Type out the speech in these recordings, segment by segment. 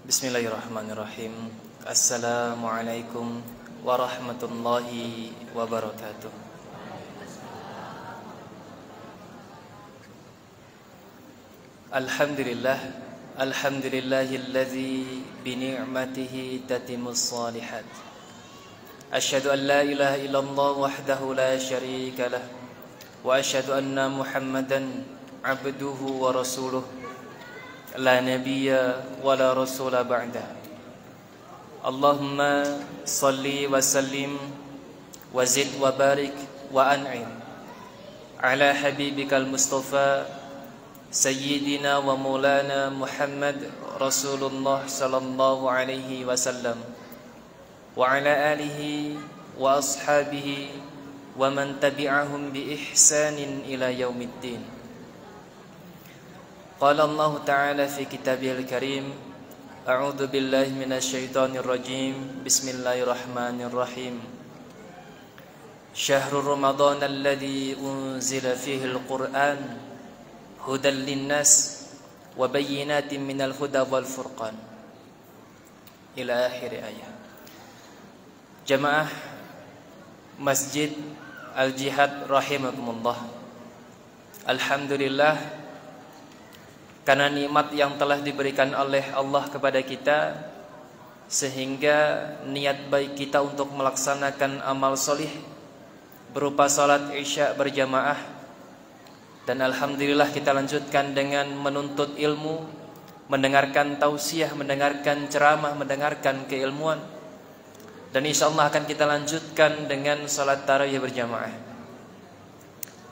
Bismillahirrahmanirrahim. Assalamualaikum warahmatullahi wabarakatuh. Alhamdulillah, alhamdulillahilladzi bini'matihi tatimmus shalihat. Asyhadu an la ilaha illallah wahdahu la syarika lah, wa asyhadu anna Muhammadan abduhu wa rasuluh. La nabiyya wa la rasula ba'da. Allahumma salli wa sallim wa zid wa barik wa an'im ala habibikal mustafa sayyidina wa maulana Muhammad Rasulullah sallallahu alaihi wasallam wa ala alihi wa ashabihi wa man tabi'ahum bi ihsanin ila yaumiddin. Qala Allah Ta'ala fi kitabihil karim, a'udzu billahi minasyaitonir rajim. Bismillahirrahmanirrahim. Syahrul Ramadan alladzi unzila fihi al-Qur'an hudan linnas wa bayyinatin minal huda wal furqan. Ila akhir ayat. Jamaah Masjid Al-Jihad rahimakumullah. Alhamdulillah, karena nikmat yang telah diberikan oleh Allah kepada kita, sehingga niat baik kita untuk melaksanakan amal solih berupa salat isya berjamaah, dan alhamdulillah kita lanjutkan dengan menuntut ilmu, mendengarkan tausiah, mendengarkan ceramah, mendengarkan keilmuan, dan insyaallah akan kita lanjutkan dengan salat tarawih berjamaah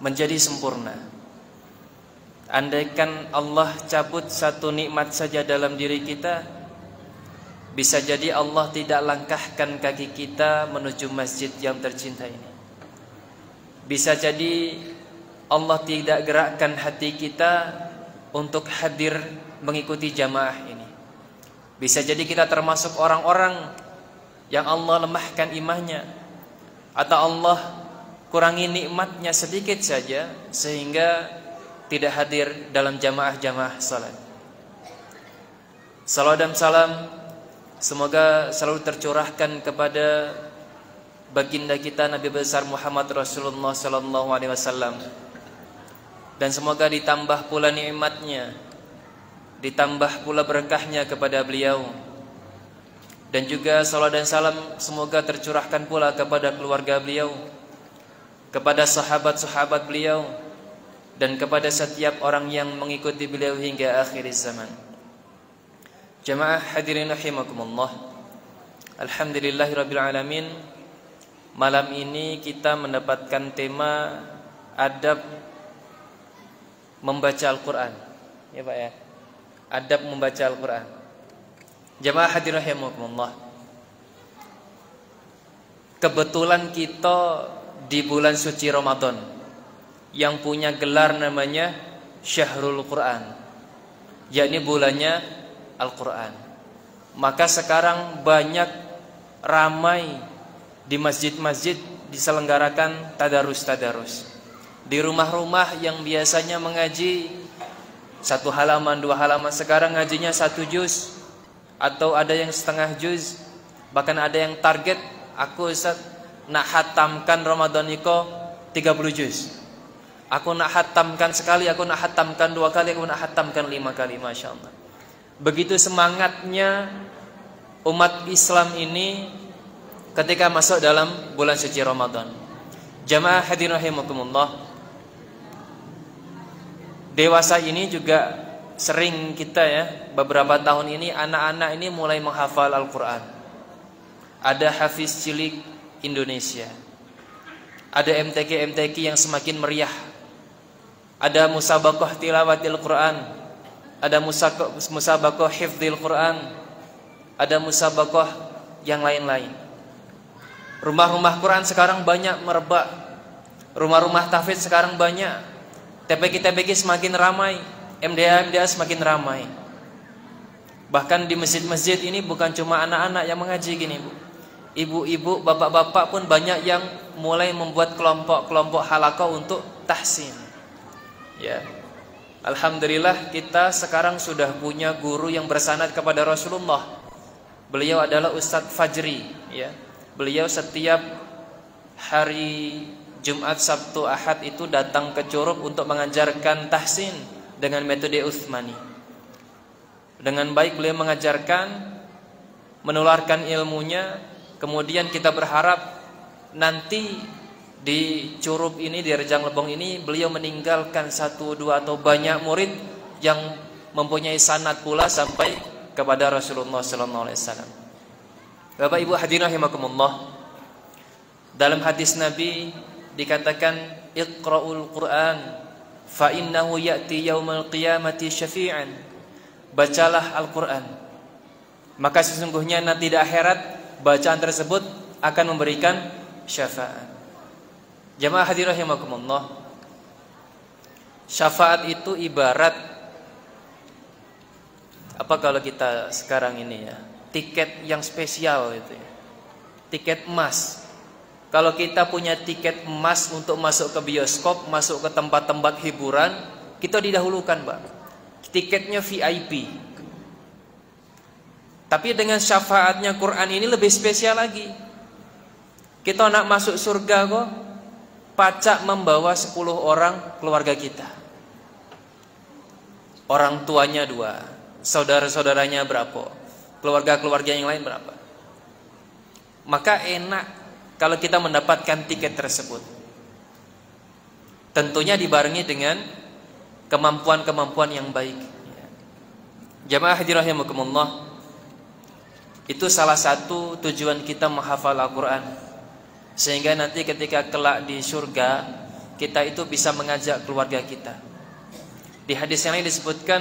menjadi sempurna. Andaikan Allah cabut satu nikmat saja dalam diri kita, bisa jadi Allah tidak langkahkan kaki kita menuju masjid yang tercinta ini. Bisa jadi Allah tidak gerakkan hati kita untuk hadir mengikuti jamaah ini. Bisa jadi kita termasuk orang-orang yang Allah lemahkan imannya, atau Allah kurangi nikmatnya sedikit saja sehingga tidak hadir dalam jamaah-jamaah salat. Salawat dan salam semoga selalu tercurahkan kepada baginda kita Nabi besar Muhammad Rasulullah sallallahu alaihi wasallam, dan semoga ditambah pula nikmatnya, ditambah pula berkahnya kepada beliau, dan juga salawat dan salam semoga tercurahkan pula kepada keluarga beliau, kepada sahabat-sahabat beliau, dan kepada setiap orang yang mengikuti beliau hingga akhir zaman. Jamaah hadirin rahimakumullah. Alhamdulillahirabbil alamin. Malam ini kita mendapatkan tema adab membaca Al-Qur'an. Ya Pak ya. Adab membaca Al-Qur'an. Jamaah hadirin rahimakumullah. Kebetulan kita di bulan suci Ramadan yang punya gelar namanya Syahrul Quran, yakni bulannya Al-Quran. Maka sekarang banyak ramai di masjid-masjid diselenggarakan tadarus. Di rumah-rumah yang biasanya mengaji 1 halaman, 2 halaman, sekarang ngajinya 1 juz, atau ada yang setengah juz. Bahkan ada yang target, aku Ustaz nak hatamkan Ramadan iko 30 juz. Aku nak hatamkan sekali, aku nak hatamkan 2 kali, aku nak hatamkan 5 kali, Masya Allah. Begitu semangatnya umat Islam ini ketika masuk dalam bulan suci Ramadan. Jamaah hadirin rahimakumullah. Dewasa ini juga sering kita ya, beberapa tahun ini anak-anak ini mulai menghafal Al-Quran. Ada hafiz cilik Indonesia, ada MTQ yang semakin meriah, ada musabaqah tilawatil Quran, ada musabaqah hifdzil Quran, ada musabaqah yang lain-lain. Rumah-rumah Quran sekarang banyak merebak, rumah-rumah tahfidz sekarang banyak, TPQ semakin ramai, MDA semakin ramai. Bahkan di masjid-masjid ini bukan cuma anak-anak yang mengaji gini, Bu. Ibu-ibu, bapak-bapak pun banyak yang mulai membuat kelompok-kelompok halaqah untuk tahsin. Ya. Alhamdulillah kita sekarang sudah punya guru yang bersanad kepada Rasulullah. Beliau adalah Ustadz Fajri, ya. Beliau setiap hari Jumat, Sabtu, Ahad itu datang ke Curug untuk mengajarkan tahsin dengan metode Utsmani. Dengan baik beliau mengajarkan, menularkan ilmunya. Kemudian kita berharap nanti di Curug ini, di Rejang Lebong ini, beliau meninggalkan 1, 2 atau banyak murid yang mempunyai sanad pula sampai kepada Rasulullah sallallahu alaihi wasallam. Bapak Ibu hadirin rahimakumullah, dalam hadis Nabi dikatakan Iqra'ul Qur'an fa innahu ya'ti yaumal qiyamati syafi'an. Bacalah Al-Qur'an, maka sesungguhnya nanti di akhirat bacaan tersebut akan memberikan syafaat. Jamaah hadirin rahimakumullah, syafaat itu ibarat apa kalau kita sekarang ini ya, tiket yang spesial itu ya. Tiket emas. Kalau kita punya tiket emas untuk masuk ke bioskop, masuk ke tempat-tempat hiburan, kita didahulukan, Pak. Tiketnya VIP. Tapi dengan syafaatnya Quran ini lebih spesial lagi. Kita nak masuk surga kok, pacak membawa 10 orang keluarga kita. Orang tuanya 2, saudara-saudaranya berapa, keluarga-keluarga yang lain berapa. Maka enak kalau kita mendapatkan tiket tersebut. Tentunya dibarengi dengan kemampuan-kemampuan yang baik. Jamaah hadirin rahimakumullah, itu salah satu tujuan kita menghafal Al-Quran, sehingga nanti ketika kelak di surga kita itu bisa mengajak keluarga kita. Di hadis yang lain disebutkan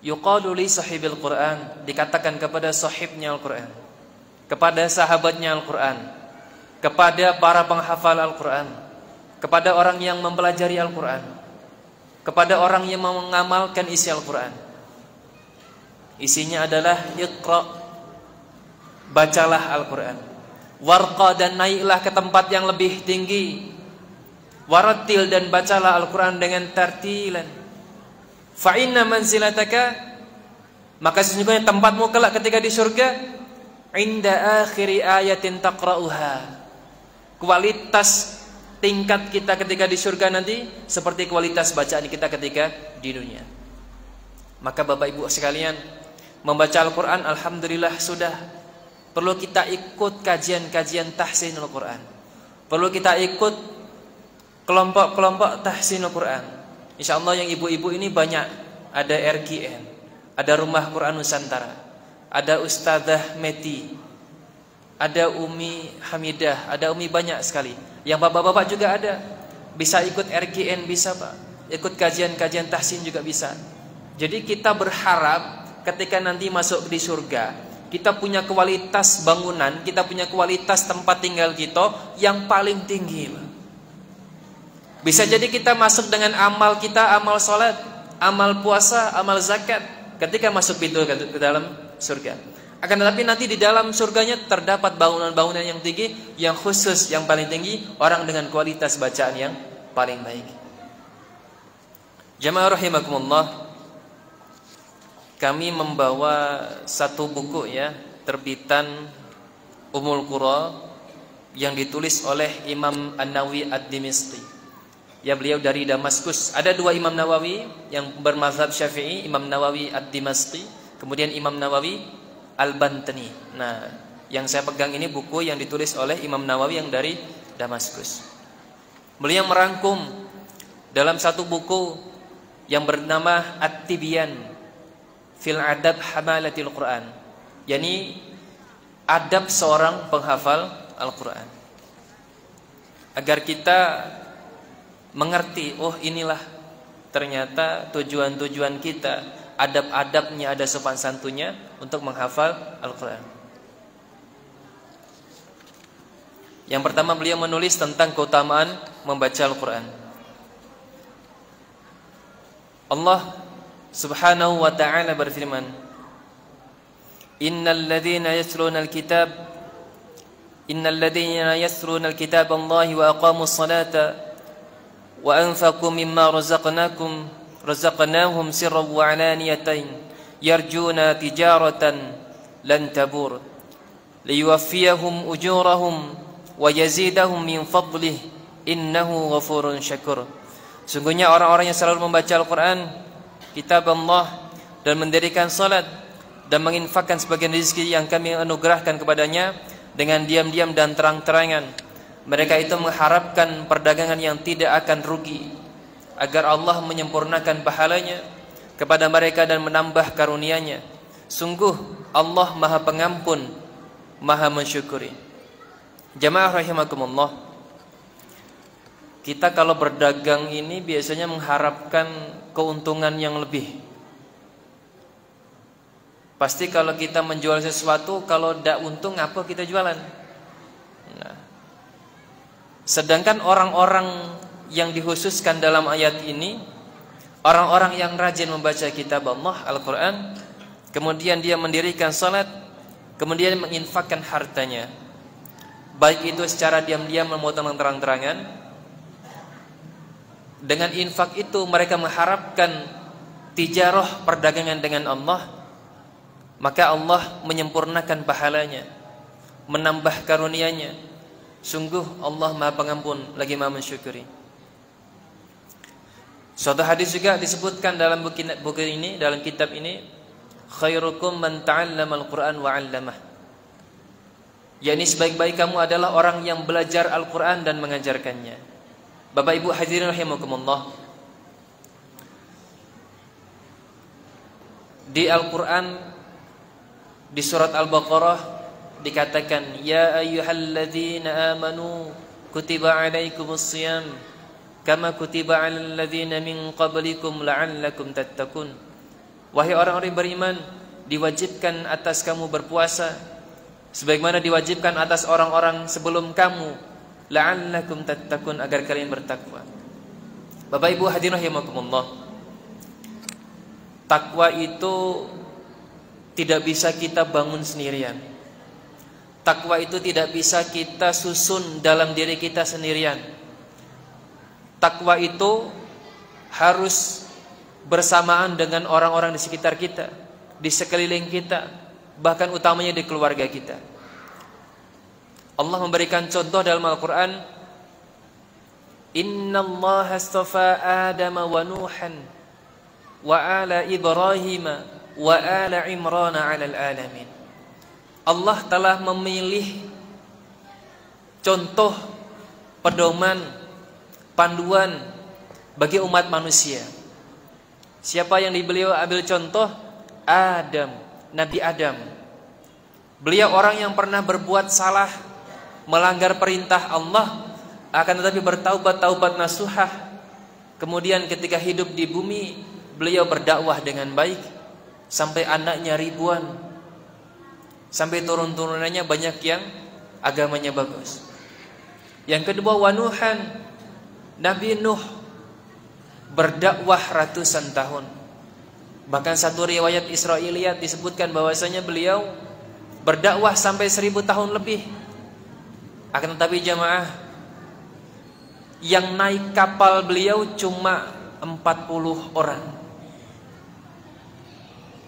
yuqalu li sahibil Quran, dikatakan kepada sahibnya Al-Quran, kepada sahabatnya Al-Quran, kepada para penghafal Al-Quran, kepada orang yang mempelajari Al-Quran, kepada orang yang mengamalkan isi Al-Quran. Isinya adalah Iqra, bacalah Al-Quran. Warqa, dan naiklah ke tempat yang lebih tinggi. Warattil, dan bacalah Al-Quran dengan tartilan. Fa inna manzilataka, maka sesungguhnya tempatmu kelak ketika di surga, inda akhiri ayatin taqra'uha. Kualitas tingkat kita ketika di surga nanti seperti kualitas bacaan kita ketika di dunia. Maka Bapak Ibu sekalian, membaca Al-Quran alhamdulillah sudah. Perlu kita ikut kajian-kajian tahsinul Quran. Perlu kita ikut kelompok-kelompok tahsinul Quran. InsyaAllah yang ibu-ibu ini banyak. Ada RGN, ada Rumah Quran Nusantara, ada Ustadzah Meti, ada Umi Hamidah, ada Umi banyak sekali. Yang bapak-bapak juga ada. Bisa ikut RGN, bisa Pak. Ikut kajian-kajian tahsin juga bisa. Jadi kita berharap ketika nanti masuk di surga, kita punya kualitas bangunan, kita punya kualitas tempat tinggal kita yang paling tinggi. Bisa jadi kita masuk dengan amal kita, amal sholat, amal puasa, amal zakat, ketika masuk pintu ke dalam surga. Akan tetapi nanti di dalam surganya terdapat bangunan-bangunan yang tinggi, yang khusus, yang paling tinggi, orang dengan kualitas bacaan yang paling baik. Jamaah rahimakumullah, kami membawa satu buku ya, terbitan Ummul Qura yang ditulis oleh Imam An-Nawawi Ad-Dimashqi. Ya, beliau dari Damaskus. Ada 2 Imam Nawawi yang bermazhab Syafi'i, Imam Nawawi Ad-Dimashqi, kemudian Imam Nawawi Al-Bantani. Nah, yang saya pegang ini buku yang ditulis oleh Imam Nawawi yang dari Damaskus. Beliau merangkum dalam satu buku yang bernama At-Tibyan fil adab hamalatil Quran, yakni adab seorang penghafal Al-Quran, agar kita mengerti, oh inilah ternyata tujuan-tujuan kita, adab-adabnya, ada sopan santunnya untuk menghafal Al-Quran. Yang pertama beliau menulis tentang keutamaan membaca Al-Quran. Allah Subhanahu wa ta'ala berfirman, Innal ladhina yasluna Allahi wa aqamus salata wa anfaqu mimma razaqnakum razaqnahum sirran wa alaniyatan yarjuna tijaratan lan tabur liyuwaffiyahum ujurahum wa yazidahum min fadlih innahu ghafurun syakur. Sungguhnya orang-orang yang selalu membaca Al-Quran, kitab Allah, dan mendirikan salat dan menginfakkan sebagian rezeki yang kami anugerahkan kepadanya dengan diam-diam dan terang-terangan, mereka itu mengharapkan perdagangan yang tidak akan rugi, agar Allah menyempurnakan pahalanya kepada mereka dan menambah karunia-Nya. Sungguh Allah Maha Pengampun, Maha Mensyukuri. Jamaah rahimakumullah, kita kalau berdagang ini biasanya mengharapkan keuntungan yang lebih. Pasti kalau kita menjual sesuatu, kalau tidak untung apa kita jualan? Nah, sedangkan orang-orang yang dikhususkan dalam ayat ini, orang-orang yang rajin membaca kitab Allah, Al-Quran, kemudian dia mendirikan salat, kemudian menginfakkan hartanya, baik itu secara diam-diam memotong terang-terangan. Dengan infak itu mereka mengharapkan tijarah, perdagangan dengan Allah, maka Allah menyempurnakan pahalanya, menambah karunia-Nya. Sungguh Allah Maha Pengampun lagi Maha Mensyukuri. Suatu hadis juga disebutkan dalam buku ini, dalam kitab ini, khairukum man ta'allama al-Qur'an wa 'allamah. yakni sebaik-baik kamu adalah orang yang belajar Al-Qur'an dan mengajarkannya. Bapak Ibu hadirin rahimakumullah, di Al-Qur'an di surat Al-Baqarah dikatakan, ya ayyuhalladzina amanu kutiba alaikumus shiyam kama kutiba alal ladzina min qablikum la'allakum tattaqun. Wahai orang-orang beriman, diwajibkan atas kamu berpuasa sebagaimana diwajibkan atas orang-orang sebelum kamu, la'allakum tattaqun, agar kalian bertakwa. Bapak Ibu hadirin rahimakumullah, takwa itu tidak bisa kita bangun sendirian. Takwa itu tidak bisa kita susun dalam diri kita sendirian. Takwa itu harus bersamaan dengan orang-orang di sekitar kita, di sekeliling kita, bahkan utamanya di keluarga kita. Allah memberikan contoh dalam Al-Quran, innallaha astafa Adama wa Nuhan wa ala Ibrahim wa ala Imran 'alal alamin. Allah telah memilih contoh, pedoman, panduan bagi umat manusia. Siapa yang beliau ambil contoh? Adam, Nabi Adam. Beliau orang yang pernah berbuat salah, melanggar perintah Allah, akan tetapi bertaubat nasuhah. Kemudian ketika hidup di bumi, beliau berdakwah dengan baik, sampai anaknya ribuan, sampai turun-turunannya banyak yang agamanya bagus. Yang kedua, Wanuhan, Nabi Nuh berdakwah ratusan tahun. Bahkan satu riwayat Israiliyat disebutkan bahwasanya beliau berdakwah sampai 1000 tahun lebih. Akan tetapi jamaah, yang naik kapal beliau cuma 40 orang.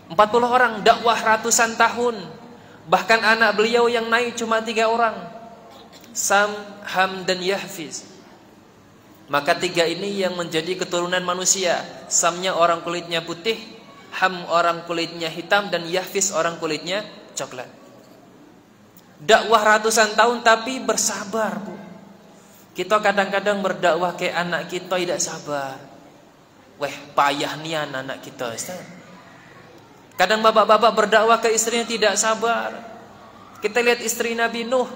40 orang dakwah ratusan tahun. Bahkan anak beliau yang naik cuma 3 orang, Sam, Ham, dan Yahfiz. Maka 3 ini yang menjadi keturunan manusia. Samnya orang kulitnya putih, Ham orang kulitnya hitam, dan Yahfiz orang kulitnya coklat. Dakwah ratusan tahun tapi bersabar, Bu. Kita kadang-kadang berdakwah ke anak kita tidak sabar. Weh, payah nian anak kita, Ustaz. Kadang bapak-bapak berdakwah ke istrinya tidak sabar. Kita lihat istri Nabi Nuh,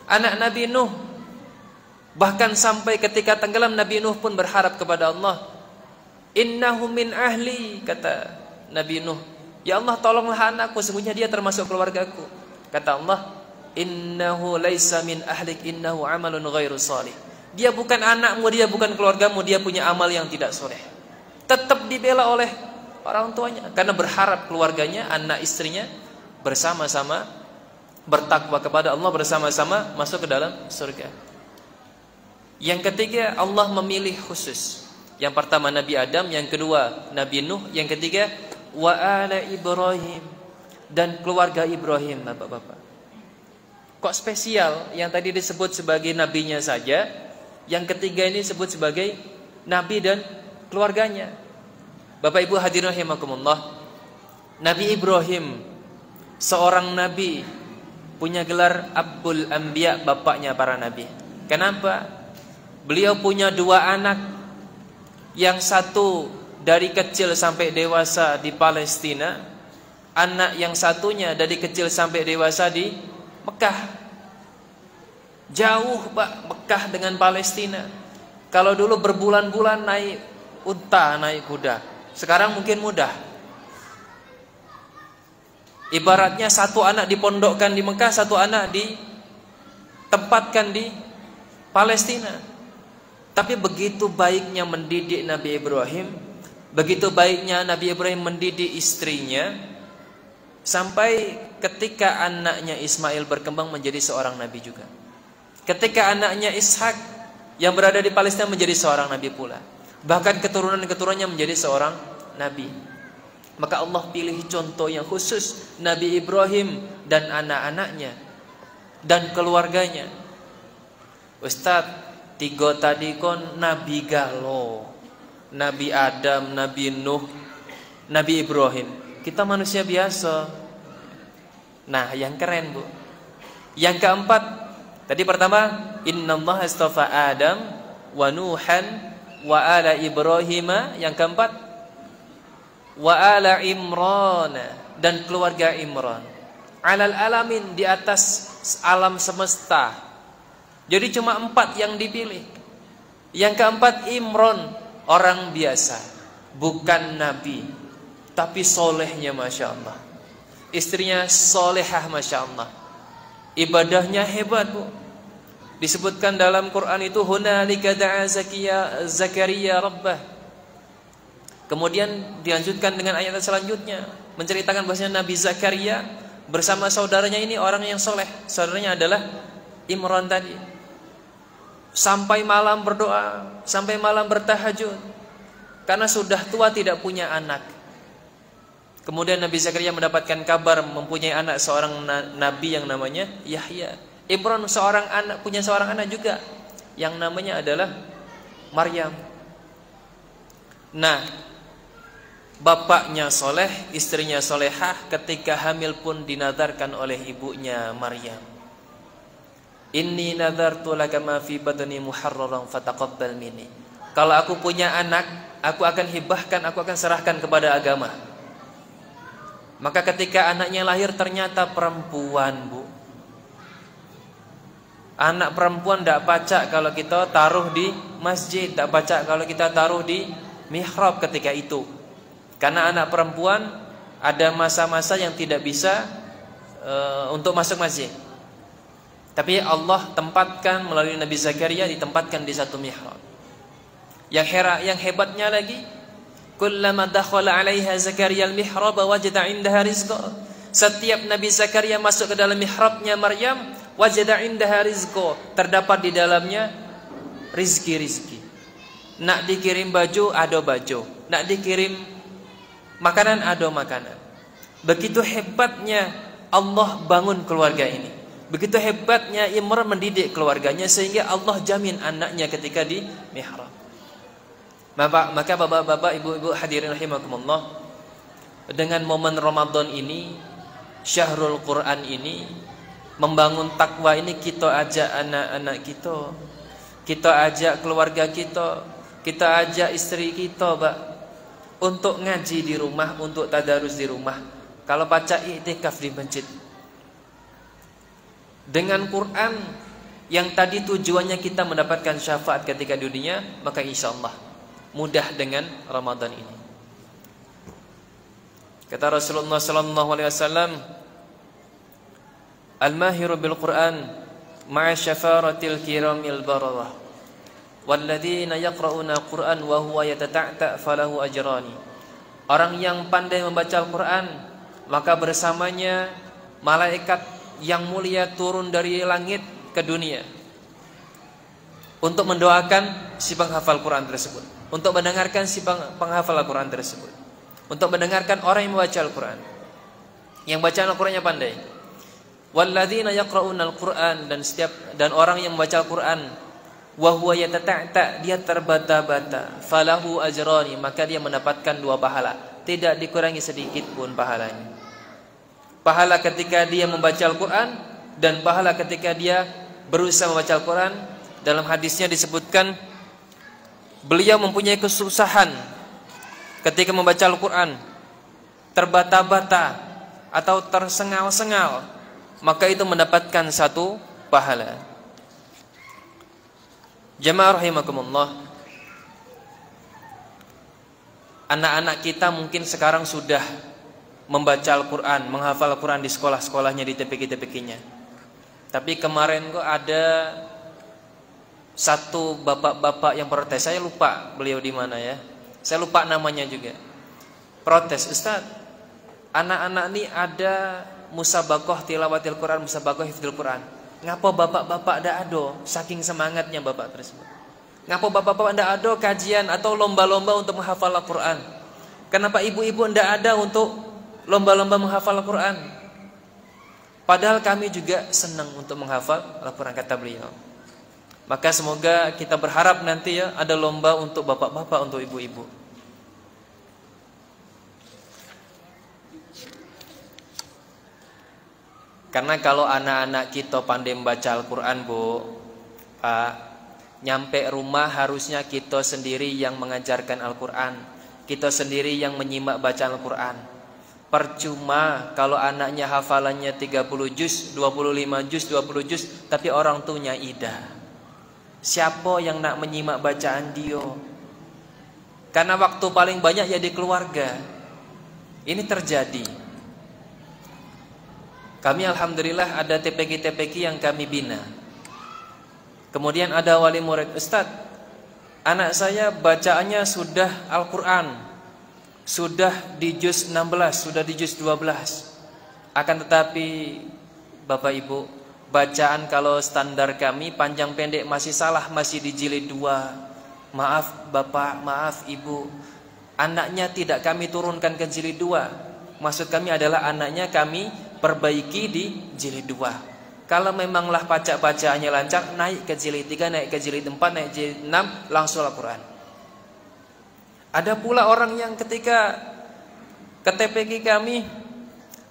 anak Nabi Nuh. Bahkan sampai ketika tenggelam, Nabi Nuh pun berharap kepada Allah. Innahu min ahli, kata Nabi Nuh. Ya Allah, tolonglah anakku, sesungguhnya dia termasuk keluargaku. Kata Allah, innahu laisa min ahlik, innahu amalun ghairu salih. Dia bukan anakmu, dia bukan keluargamu, dia punya amal yang tidak soleh. Tetap dibela oleh orang tuanya, karena berharap keluarganya, anak istrinya bersama-sama bertakwa kepada Allah, bersama-sama masuk ke dalam surga. Yang ketiga, Allah memilih khusus Yang pertama Nabi Adam, yang kedua Nabi Nuh, yang ketiga wa ala Ibrahim, dan keluarga Ibrahim, Bapak-bapak. Kok spesial yang tadi disebut sebagai nabinya saja, yang ketiga ini disebut sebagai nabi dan keluarganya. Bapak Ibu hadirin rahimakumullah, Nabi Ibrahim seorang nabi, punya gelar Abul Anbiya, bapaknya para nabi. Kenapa? Beliau punya dua anak, yang satu dari kecil sampai dewasa di Palestina, anak yang satunya dari kecil sampai dewasa di Mekah. Jauh Pak, Mekah dengan Palestina. Kalau dulu berbulan-bulan naik unta, naik kuda, sekarang mungkin mudah. Ibaratnya satu anak dipondokkan di Mekah, satu anak ditempatkan di Palestina. Tapi begitu baiknya mendidik Nabi Ibrahim, begitu baiknya Nabi Ibrahim mendidik istrinya, sampai ketika anaknya Ismail berkembang menjadi seorang nabi juga. Ketika anaknya Ishak yang berada di Palestina menjadi seorang nabi pula. Bahkan keturunan-keturunannya menjadi seorang nabi. Maka Allah pilih contoh yang khusus, Nabi Ibrahim dan anak-anaknya dan keluarganya. Ustaz, tiga tadi kon nabi galo, Nabi Adam, Nabi Nuh, Nabi Ibrahim. Kita manusia biasa. Nah, yang keren, Bu. Yang keempat, tadi pertama, innallaha astafa Adam wa Nuhan wa ala Ibrahim. Yang keempat, wa ala Imran, dan keluarga Imran. Alal alamin, di atas alam semesta. Jadi cuma 4 yang dipilih. Yang keempat, Imran, orang biasa, bukan nabi, tapi solehnya Masya Allah. Istrinya solehah Masya Allah. Ibadahnya hebat, Bu. Disebutkan dalam Quran itu, hunalika da'a Zakaria rabbah. Kemudian dilanjutkan dengan ayat selanjutnya, menceritakan bahwasanya Nabi Zakaria bersama saudaranya ini orang yang soleh. Saudaranya adalah Imran tadi. Sampai malam berdoa, sampai malam bertahajud, karena sudah tua tidak punya anak. Kemudian Nabi Zakaria mendapatkan kabar mempunyai anak, seorang nabi yang namanya Yahya. Imran seorang anak, punya seorang anak juga yang namanya adalah Maryam. Nah, bapaknya soleh, istrinya solehah, ketika hamil pun dinadarkan oleh ibunya Maryam. Inni nadartu laka ma fi batni muharraran fataqabbal minni. Kalau aku punya anak, aku akan hibahkan, aku akan serahkan kepada agama. Maka ketika anaknya lahir ternyata perempuan, Bu. Anak perempuan tidak pacak kalau kita taruh di masjid, tidak pacak kalau kita taruh di mihrab ketika itu. Karena anak perempuan ada masa-masa yang tidak bisa untuk masuk masjid. Tapi Allah tempatkan melalui Nabi Zakaria, ditempatkan di satu mihrab. Yang hebatnya lagi, kullama dakhala 'alaiha Zakaria al-mihrab wajada 'indaha rizqa. Setiap Nabi Zakaria masuk ke dalam mihrabnya Maryam, wajada 'indaha rizqa, terdapat di dalamnya rizki-rizki. Nak dikirim baju, ada baju. Nak dikirim makanan, ada makanan. Begitu hebatnya Allah bangun keluarga ini. Begitu hebatnya Imran mendidik keluarganya, sehingga Allah jamin anaknya ketika di mihrab. Maka bapak-bapak, ibu-ibu hadirin rahimakumullah, dengan momen Ramadan ini, Syahrul Quran ini, membangun takwa ini, kita ajak anak-anak kita ajak keluarga kita ajak istri kita, Pak, untuk ngaji di rumah, untuk tadarus di rumah. Kalau baca iktikaf di masjid dengan Quran yang tadi tujuannya kita mendapatkan syafaat ketika di dunia, maka insya Allah mudah dengan Ramadan ini. Kata Rasulullah SAW, al-mahiru bil Quran ma'a syafaratil kiramil bararah, walladzina yaqra'una Quran wa huwa yatata'ta falahu ajrani. Orang yang pandai membaca Al-Quran, maka bersamanya malaikat yang mulia turun dari langit ke dunia untuk mendoakan si penghafal Quran tersebut. untuk mendengarkan si penghafal Al-Quran tersebut, untuk mendengarkan orang yang membaca Al-Quran, yang baca Al-Qurannya pandai. Walladzina yaqra'una Al-Quran, dan orang yang membaca Al-Quran wa huwa yatata'ta, dia terbata-bata, falahu ajrani, maka dia mendapatkan 2 pahala, tidak dikurangi sedikit pun pahalanya. Pahala ketika dia membaca Al-Quran dan pahala ketika dia berusaha membaca Al-Quran. Dalam hadisnya disebutkan beliau mempunyai kesusahan ketika membaca Al-Quran, terbata-bata atau tersengal-sengal, maka itu mendapatkan 1 pahala. Jamaah rahimakumullah, anak-anak kita mungkin sekarang sudah membaca Al-Quran, menghafal Al-Quran di sekolah-sekolahnya, di TPK-TPK-nya. Tapi kemarin kok ada satu bapak-bapak yang protes, saya lupa beliau di mana ya, saya lupa namanya juga. Protes, Ustaz, anak-anak ini ada musabakoh tilawatil Quran, musabakoh hifdzul Quran. Ngapa bapak-bapak ndak ado? Saking semangatnya bapak tersebut. Ngapa bapak-bapak ndak ado kajian atau lomba-lomba untuk menghafal Al-Quran? Kenapa ibu-ibu ndak ada untuk lomba-lomba menghafal Al-Quran? Padahal kami juga senang untuk menghafal Al-Quran, kata beliau. Maka semoga kita berharap nanti ya ada lomba untuk bapak-bapak, untuk ibu-ibu. Karena kalau anak-anak kita pandai membaca Al-Quran, Bu, Pak, nyampe rumah harusnya kita sendiri yang mengajarkan Al-Quran, kita sendiri yang menyimak bacaan Al-Quran. Percuma kalau anaknya hafalannya 30 juz, 25 juz, 20 juz, tapi orang tuanya ida. Siapa yang nak menyimak bacaan dia? Karena waktu paling banyak ya di keluarga. Ini terjadi. Kami alhamdulillah ada TPK-TPK yang kami bina. Kemudian ada wali murid, Ustaz, anak saya bacaannya sudah Al-Quran, sudah di juz 16, sudah di juz 12. Akan tetapi Bapak Ibu, bacaan kalau standar kami panjang pendek masih salah, masih di jilid 2. Maaf Bapak, maaf Ibu, anaknya tidak kami turunkan ke jilid 2. Maksud kami adalah anaknya kami perbaiki di jilid 2. Kalau memanglah bacaannya lancar, naik ke jilid 3, naik ke jilid 4, naik jilid 6, langsung Al-Quran. Ada pula orang yang ketika ke TPK kami,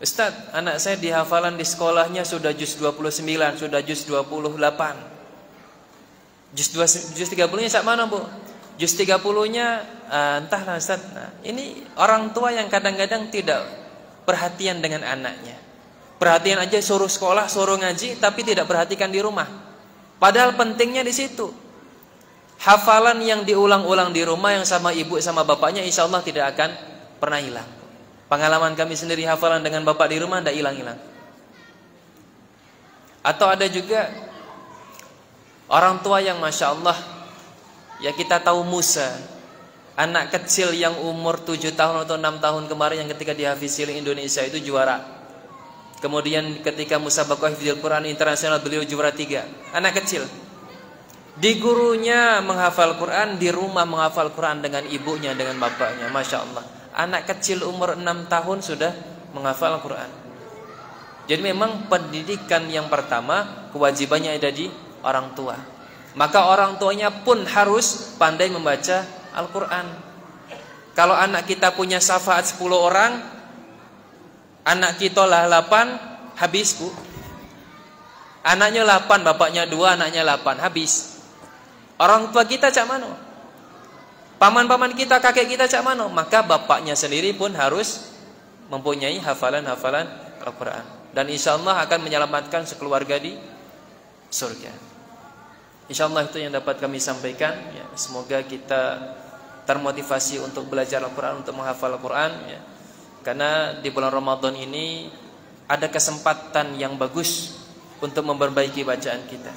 Ustaz, anak saya di hafalan di sekolahnya sudah juz 29, sudah juz 28. Juz 30-nya sak mana, Bu? Juz 30-nya entahlah Ustaz. Nah, ini orang tua yang kadang-kadang tidak perhatian dengan anaknya. Perhatian aja suruh sekolah, suruh ngaji, tapi tidak perhatikan di rumah. Padahal pentingnya di situ. Hafalan yang diulang-ulang di rumah yang sama ibu sama bapaknya, insya Allah tidak akan pernah hilang. Pengalaman kami sendiri hafalan dengan bapak di rumah tidak hilang-hilang. Atau ada juga orang tua yang masya Allah, ya kita tahu Musa, anak kecil yang umur 7 tahun atau 6 tahun kemarin yang ketika dihafizil Indonesia itu juara. Kemudian ketika musabaqah hifdzul Quran internasional beliau juara 3. Anak kecil. Di gurunya menghafal Quran, di rumah menghafal Quran dengan ibunya, dengan bapaknya. Masya Allah. Anak kecil umur 6 tahun sudah menghafal Quran. Jadi memang pendidikan yang pertama kewajibannya ada di orang tua. Maka orang tuanya pun harus pandai membaca Al-Quran. Kalau anak kita punya syafaat 10 orang, anak kita lah 8, habis Bu. Anaknya 8, bapaknya 2, anaknya 8, habis. Orang tua kita cak mano? Paman-paman kita, kakek kita cak mano? Maka bapaknya sendiri pun harus mempunyai hafalan-hafalan Al-Quran. Dan insya Allah akan menyelamatkan sekeluarga di surga. Insya Allah itu yang dapat kami sampaikan ya, semoga kita termotivasi untuk belajar Al-Quran, untuk menghafal Al-Quran ya. Karena di bulan Ramadan ini ada kesempatan yang bagus untuk memperbaiki bacaan kita.